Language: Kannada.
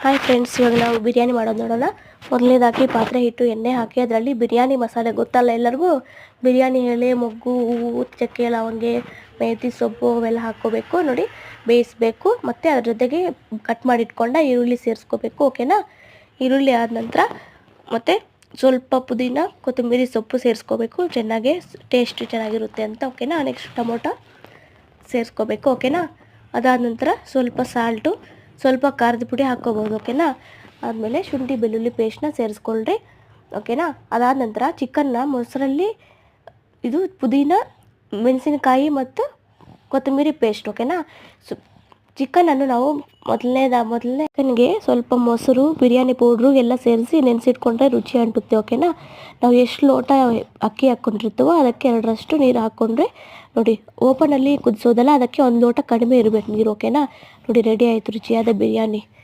ಹಾಯ್ ಫ್ರೆಂಡ್ಸ್, ಇವಾಗ ನಾವು ಬಿರಿಯಾನಿ ಮಾಡೋದು ನೋಡೋಣ. ಮೊದಲನೇದಾಗಿ ಪಾತ್ರೆ ಇಟ್ಟು ಎಣ್ಣೆ ಹಾಕಿ ಅದರಲ್ಲಿ ಬಿರಿಯಾನಿ ಮಸಾಲೆ ಗೊತ್ತಲ್ಲ ಎಲ್ಲರಿಗೂ. ಬಿರಿಯಾನಿ ಎಲೆ, ಮೊಗ್ಗು, ಹೂವು, ಚಕ್ಕೆ, ಲವಂಗೆ, ಮೆಂತ್ಯ ಸೊಪ್ಪು ಅವೆಲ್ಲ ಹಾಕ್ಕೋಬೇಕು. ನೋಡಿ, ಬೇಯಿಸಬೇಕು. ಮತ್ತು ಅದ್ರ ಜೊತೆಗೆ ಕಟ್ ಮಾಡಿ ಇಟ್ಕೊಂಡ ಈರುಳ್ಳಿ ಸೇರಿಸ್ಕೋಬೇಕು. ಓಕೆನಾ? ಈರುಳ್ಳಿ ಆದ ನಂತರ ಮತ್ತು ಸ್ವಲ್ಪ ಪುದೀನ, ಕೊತ್ತಂಬರಿ ಸೊಪ್ಪು ಸೇರಿಸ್ಕೋಬೇಕು. ಚೆನ್ನಾಗಿ ಟೇಸ್ಟ್ ಚೆನ್ನಾಗಿರುತ್ತೆ ಅಂತ. ಓಕೆನಾ? ನೆಕ್ಸ್ಟ್ ಟೊಮೊಟೊ ಸೇರಿಸ್ಕೋಬೇಕು. ಓಕೆನಾ? ಅದಾದ ನಂತರ ಸ್ವಲ್ಪ ಸಾಲ್ಟು, ಸ್ವಲ್ಪ ಖಾರದ ಪುಡಿ ಹಾಕ್ಕೋಬೋದು. ಓಕೆನಾ? ಆದಮೇಲೆ ಶುಂಠಿ ಬೆಳ್ಳುಳ್ಳಿ ಪೇಸ್ಟ್ನ ಸೇರಿಸ್ಕೊಳ್ರಿ. ಓಕೆನಾ? ಅದಾದ ನಂತರ ಚಿಕನ್ನ ಮೊಸರಲ್ಲಿ ಇದು ಪುದೀನ, ಮೆಣಸಿನಕಾಯಿ ಮತ್ತು ಕೊತ್ತಂಬರಿ ಪೇಸ್ಟ್. ಓಕೆನಾ? ಚಿಕನನ್ನು ನಾವು ಮೊದಲನೇ ಚಿಕನ್ಗೆ ಸ್ವಲ್ಪ ಮೊಸರು, ಬಿರಿಯಾನಿ ಪೌಡ್ರು ಎಲ್ಲ ಸೇರಿಸಿ ನೆನೆಸಿಟ್ಕೊಂಡ್ರೆ ರುಚಿ ಅಂಟುತ್ತೆ. ಓಕೆನಾ? ನಾವು ಎಷ್ಟು ಲೋಟ ಅಕ್ಕಿ ಹಾಕ್ಕೊಂಡಿರ್ತೀವೋ ಅದಕ್ಕೆ 2ರಷ್ಟು ನೀರು ಹಾಕ್ಕೊಂಡ್ರೆ, ನೋಡಿ, ಓಪನಲ್ಲಿ ಕುದಿಸೋದಲ್ಲ, ಅದಕ್ಕೆ 1 ಲೋಟ ಕಡಿಮೆ ಇರಬೇಕು ನೀರು. ಓಕೆನಾ? ನೋಡಿ, ರೆಡಿ ಆಯಿತು ರುಚಿಯಾದ ಬಿರಿಯಾನಿ.